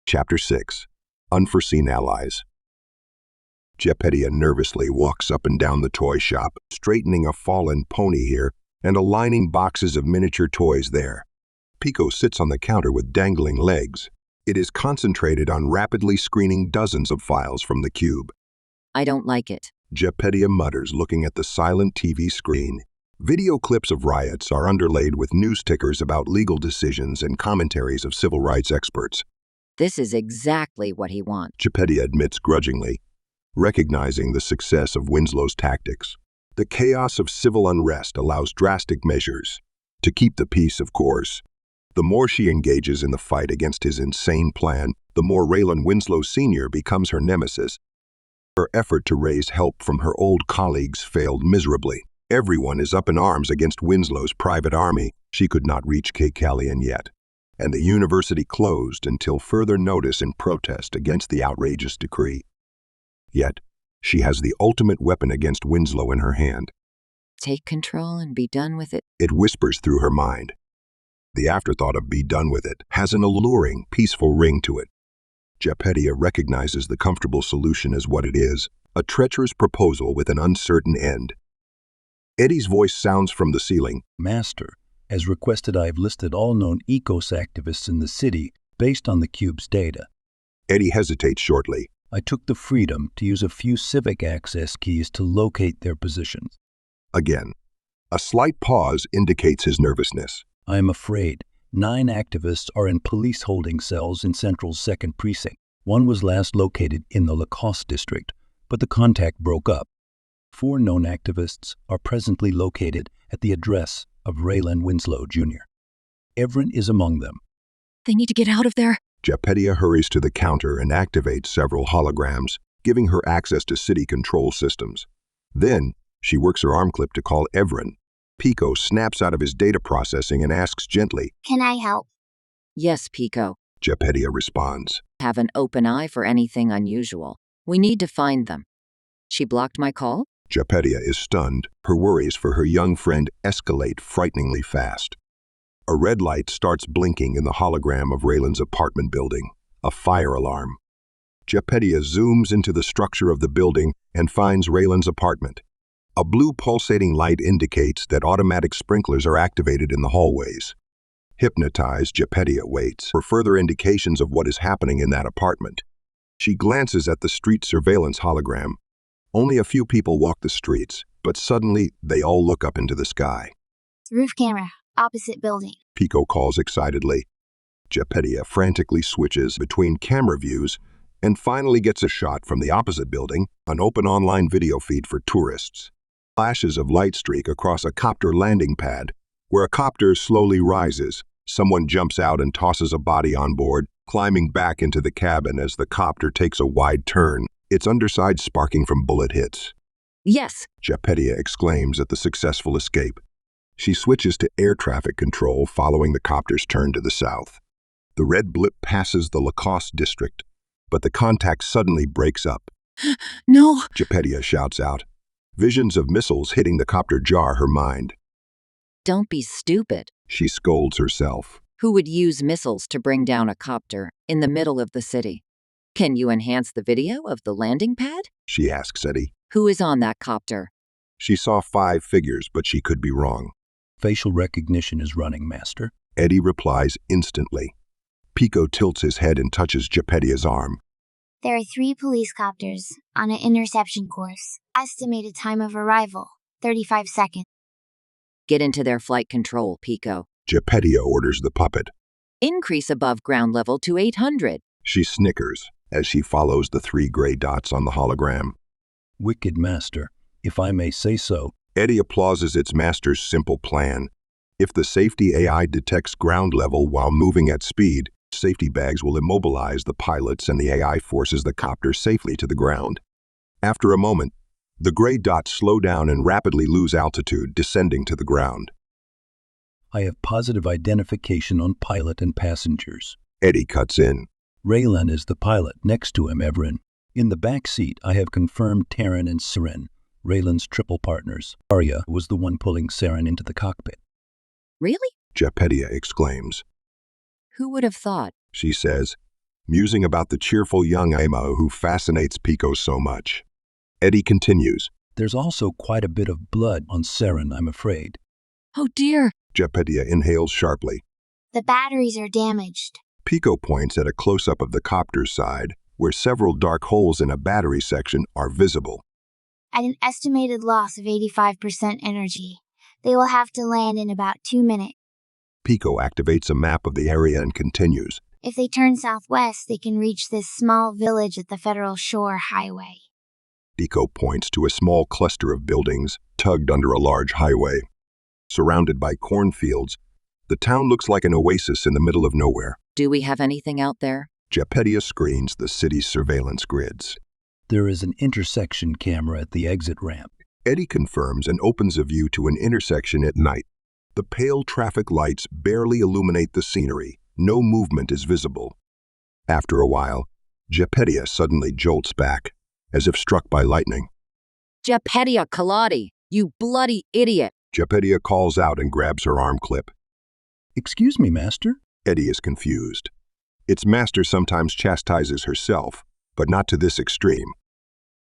Chapter 6. Unforeseen Allies. Gepetto nervously walks up and down the toy shop, straightening a fallen pony here and aligning boxes of miniature toys there. Pico sits on the counter with dangling legs. It is concentrated on rapidly screening dozens of files from the cube. I don't like it. Gepetto mutters, looking at the silent TV screen. Video clips of riots are underlaid with news tickers about legal decisions and commentaries of civil rights experts. This is exactly what he wants. Gepetto admits grudgingly, recognizing the success of Winslow's tactics. The chaos of civil unrest allows drastic measures. To keep the peace, of course. The more she engages in the fight against his insane plan, the more Raylan Winslow Sr. becomes her nemesis. Her effort to raise help from her old colleagues failed miserably. Everyone is up in arms against Winslow's private army. She could not reach Callian yet, and the university closed until further notice in protest against the outrageous decree. Yet, she has the ultimate weapon against Winslow in her hand. Take control and be done with it. It whispers through her mind. The afterthought of "be done with it" has an alluring, peaceful ring to it. Gepetto recognizes the comfortable solution as what it is, a treacherous proposal with an uncertain end. Eddie's voice sounds from the ceiling. Master, as requested, I have listed all known ECOS activists in the city based on the cube's data. Eddie hesitates shortly. I took the freedom to use a few civic access keys to locate their positions. Again, a slight pause indicates his nervousness. I am afraid 9 activists are in police holding cells in Central's 2nd Precinct. One was last located in the Lacoste district, but the contact broke up. 4 known activists are presently located at the address of Raylan Winslow Jr. Everin is among them. They need to get out of there. Gepetto hurries to the counter and activates several holograms, giving her access to city control systems. Then, she works her arm clip to call Everin. Pico snaps out of his data processing and asks gently, "Can I help?" Yes, Pico. Gepetto responds. Have an open eye for anything unusual. We need to find them. She blocked my call? Gepetto is stunned. Her worries for her young friend escalate frighteningly fast. A red light starts blinking in the hologram of Raylan's apartment building, a fire alarm. Gepetto zooms into the structure of the building and finds Raylan's apartment. A blue pulsating light indicates that automatic sprinklers are activated in the hallways. Hypnotized, Gepetto waits for further indications of what is happening in that apartment. She glances at the street surveillance hologram. Only a few people walk the streets, but suddenly they all look up into the sky. "Roof camera, opposite building." Pico calls excitedly. Gepetto frantically switches between camera views and finally gets a shot from the opposite building, an open online video feed for tourists. Flashes of light streak across a copter landing pad, where a copter slowly rises. Someone jumps out and tosses a body on board, climbing back into the cabin as the copter takes a wide turn, its underside sparking from bullet hits. Yes. Gepetto exclaims at the successful escape. She switches to air traffic control following the copter's turn to the south. The red blip passes the Lacoste district, but the contact suddenly breaks up. No. Gepetto shouts out. Visions of missiles hitting the copter jar her mind. Don't be stupid. She scolds herself. Who would use missiles to bring down a copter in the middle of the city? Can you enhance the video of the landing pad? She asks Eddie. Who is on that copter? She saw 5 figures, but she could be wrong. Facial recognition is running, Master. Eddie replies instantly. Pico tilts his head and touches Gepetto's arm. "There are 3 police copters on an interception course. Estimated time of arrival, 35 seconds. Get into their flight control, Pico. Gepetto orders the puppet. Increase above ground level to 800. She snickers as she follows the 3 gray dots on the hologram. Wicked, Master, if I may say so. Eddie applauses its master's simple plan. If the safety AI detects ground level while moving at speed, safety bags will immobilize the pilots and the AI forces the copter safely to the ground. After a moment, the gray dots slow down and rapidly lose altitude, descending to the ground. I have positive identification on pilot and passengers. Eddie cuts in. Raylan is the pilot, next to him Everin. In the back seat, I have confirmed Taryn and Siren, Raylan's triple partners. Arya was the one pulling Saren into the cockpit. Really? Gepetto exclaims. Who would have thought? She says. musing about the cheerful young Emma who fascinates Pico so much. Eddie continues. There's also quite a bit of blood on Saren, I'm afraid. Oh dear. Gepetto inhales sharply. The batteries are damaged. Pico points at a close-up of the copter's side, where several dark holes in a battery section are visible. At an estimated loss of 85% energy, they will have to land in about 2 minutes. Pico activates a map of the area and continues. If they turn southwest, they can reach this small village at the Federal Shore Highway. Pico points to a small cluster of buildings tugged under a large highway. Surrounded by cornfields, the town looks like an oasis in the middle of nowhere. Do we have anything out there? Gepetto screens the city's surveillance grids. There is an intersection camera at the exit ramp. Eddie confirms and opens a view to an intersection at night. The pale traffic lights barely illuminate the scenery. No movement is visible. After a while, Gepetto suddenly jolts back, as if struck by lightning. Gepetto Kaladi, you bloody idiot! Gepetto calls out and grabs her arm clip. Excuse me, Master? Eddie is confused. Its master sometimes chastises herself, but not to this extreme.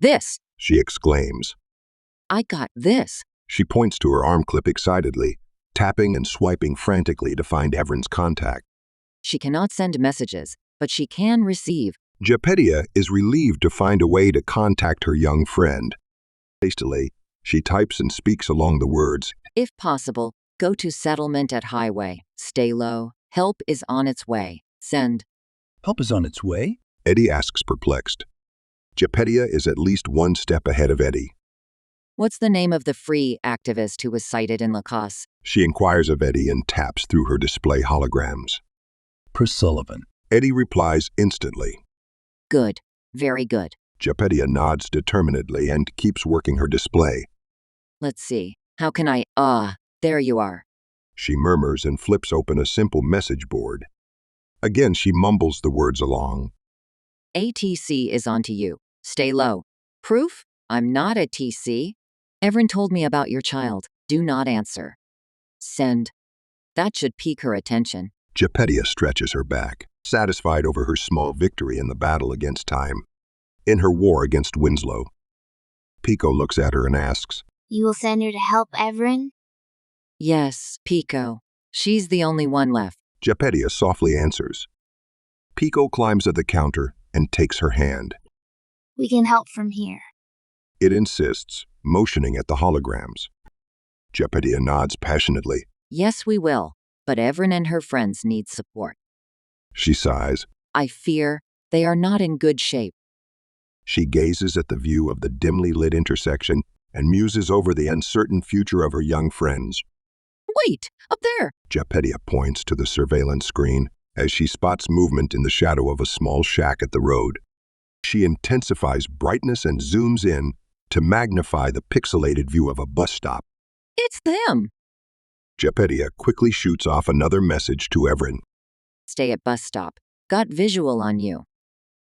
This! She exclaims. I got this! She points to her arm clip excitedly, tapping and swiping frantically to find Evren's contact. She cannot send messages, but she can receive. Gepetto is relieved to find a way to contact her young friend. Hastily, she types and speaks along the words. If possible, go to settlement at highway. Stay low. Help is on its way. Send. Help is on its way? Eddie asks, perplexed. Gepetto is at least one step ahead of Eddie. What's the name of the free activist who was cited in Lacoste? She inquires of Eddie and taps through her display holograms. Pris Sullivan. Eddie replies instantly. Good. Very good. Gepetto nods determinedly and keeps working her display. Let's see. How can I… there you are. She murmurs and flips open a simple message board. Again, she mumbles the words along. ATC is on to you. Stay low. Proof? I'm not a TC. Evren told me about your child. Do not answer. Send. That should pique her attention. Gepetto stretches her back, satisfied over her small victory in the battle against time, in her war against Winslow. Pico looks at her and asks, You will send her to help Evren? Yes, Pico. She's the only one left. Gepetto softly answers. Pico climbs at the counter and takes her hand. We can help from here. It insists, motioning at the holograms. Gepetto nods passionately. Yes, we will. But Evren and her friends need support. She sighs. I fear they are not in good shape. She gazes at the view of the dimly lit intersection and muses over the uncertain future of her young friends. Wait! Up there! Gepetto points to the surveillance screen as she spots movement in the shadow of a small shack at the road. She intensifies brightness and zooms in to magnify the pixelated view of a bus stop. It's them! Gepetto quickly shoots off another message to Evren. Stay at bus stop. Got visual on you.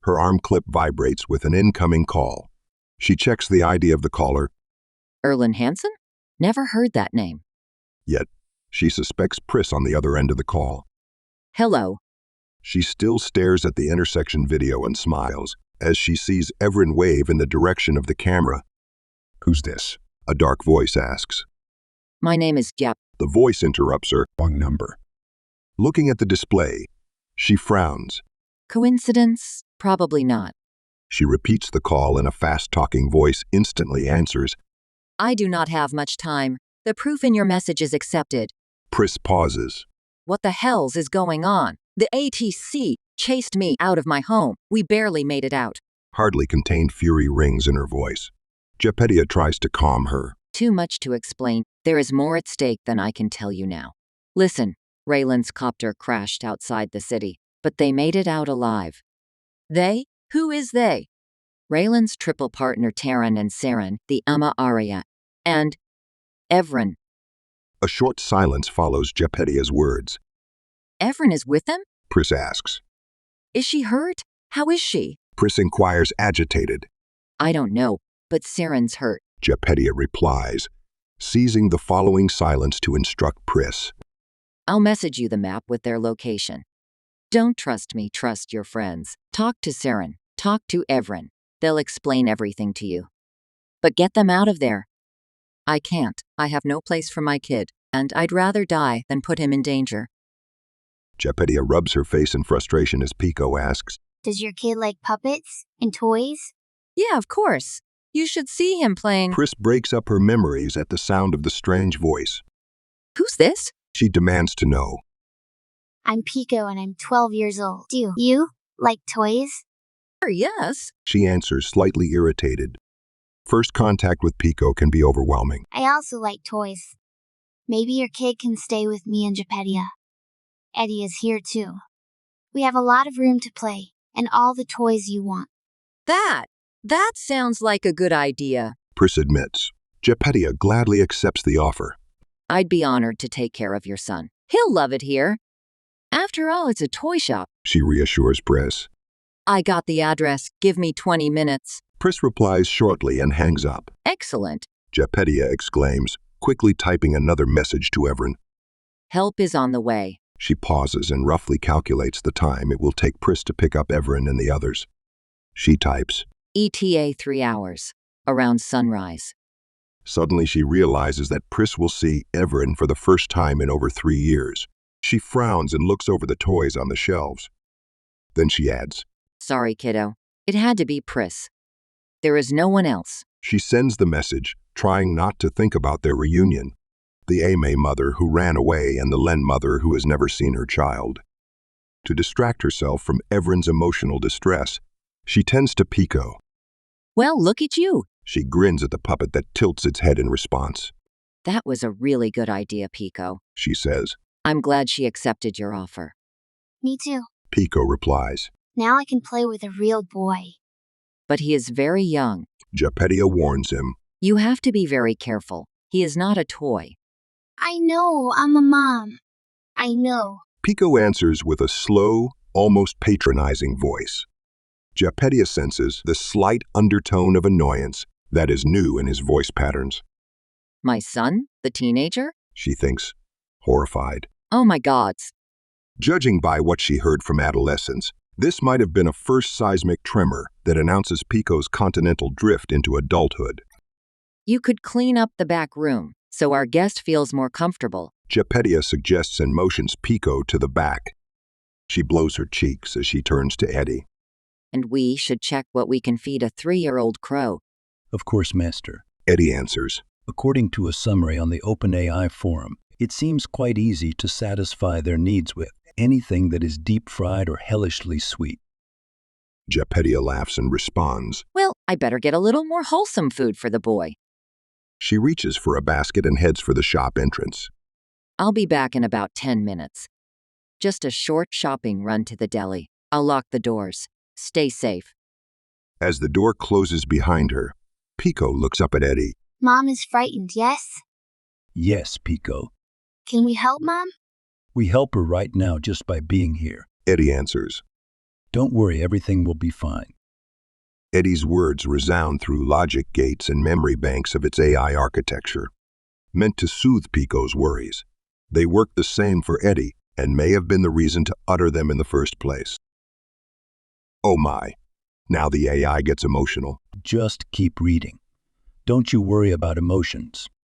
Her arm clip vibrates with an incoming call. She checks the ID of the caller. Erlen Hansen? Never heard that name. Yet, she suspects Pris on the other end of the call. Hello. She still stares at the intersection video and smiles as she sees Evren wave in the direction of the camera. Who's this? A dark voice asks. My name is Gep. The voice interrupts her. Wrong number. Looking at the display, she frowns. Coincidence? Probably not. She repeats the call and a fast-talking voice instantly answers. I do not have much time. The proof in your message is accepted. Pris pauses. What the hells is going on? The ATC chased me out of my home. We barely made it out. Hardly contained fury rings in her voice. Gepetto tries to calm her. Too much to explain. There is more at stake than I can tell you now. Listen, Raylan's copter crashed outside the city, but they made it out alive. They? Who is they? Raylan's triple partner Taryn and Saren, the Ama Arya, and Evren. A short silence follows Gepetto's words. Evren is with them? Pris asks. Is she hurt? How is she? Pris inquires, agitated. I don't know, but Saren's hurt. Gepetto replies, seizing the following silence to instruct Pris. I'll message you the map with their location. Don't trust me, trust your friends. Talk to Saren. Talk to Evren. They'll explain everything to you. But get them out of there. I can't. I have no place for my kid, and I'd rather die than put him in danger. Gepetto rubs her face in frustration as Pico asks, Does your kid like puppets and toys? Yeah, of course. You should see him playing. Pris breaks up her memories at the sound of the strange voice. Who's this? She demands to know. I'm Pico and I'm 12 years old. Do you like toys? Yes. She answers, slightly irritated. First contact with Pico can be overwhelming. I also like toys. Maybe your kid can stay with me and Gepetto. Eddie is here too. We have a lot of room to play, and all the toys you want. That sounds like a good idea. Pris admits. Gepetto gladly accepts the offer. I'd be honored to take care of your son. He'll love it here. After all, it's a toy shop. She reassures Pris. I got the address. Give me 20 minutes. Pris replies shortly and hangs up. Excellent. Gepetto exclaims, quickly typing another message to Evren. Help is on the way. She pauses and roughly calculates the time it will take Pris to pick up Evren and the others. She types, ETA 3 hours. Around sunrise. Suddenly she realizes that Pris will see Evren for the first time in over 3 years. She frowns and looks over the toys on the shelves. Then she adds, Sorry, kiddo. It had to be Pris. There is no one else. She sends the message, trying not to think about their reunion. The Ame mother who ran away and the Len mother who has never seen her child. To distract herself from Evren's emotional distress, she tends to Pico. Well, look at you. She grins at the puppet that tilts its head in response. That was a really good idea, Pico. She says. I'm glad she accepted your offer. Me too. Pico replies. Now I can play with a real boy. But he is very young. Gepetto warns him. You have to be very careful. He is not a toy. I know, I'm a mom. I know. Pico answers with a slow, almost patronizing voice. Gepetto senses the slight undertone of annoyance that is new in his voice patterns. My son? The teenager? She thinks, horrified. Oh my gods. Judging by what she heard from adolescents, this might have been a first seismic tremor that announces Pico's continental drift into adulthood. You could clean up the back room, so our guest feels more comfortable. Gepetto suggests and motions Pico to the back. She blows her cheeks as she turns to Eddie. And we should check what we can feed a 3-year-old crow. Of course, Master. Eddie answers. According to a summary on the OpenAI forum, it seems quite easy to satisfy their needs with anything that is deep-fried or hellishly sweet. Gepetto laughs and responds. Well, I better get a little more wholesome food for the boy. She reaches for a basket and heads for the shop entrance. I'll be back in about 10 minutes. Just a short shopping run to the deli. I'll lock the doors. Stay safe. As the door closes behind her, Pico looks up at Eddie. Mom is frightened, yes? Yes, Pico. Can we help Mom? We help her right now just by being here. Eddie answers. Don't worry, everything will be fine. Eddie's words resound through logic gates and memory banks of its AI architecture. Meant to soothe Pico's worries, they work the same for Eddie and may have been the reason to utter them in the first place. Oh my, now the AI gets emotional. Just keep reading. Don't you worry about emotions.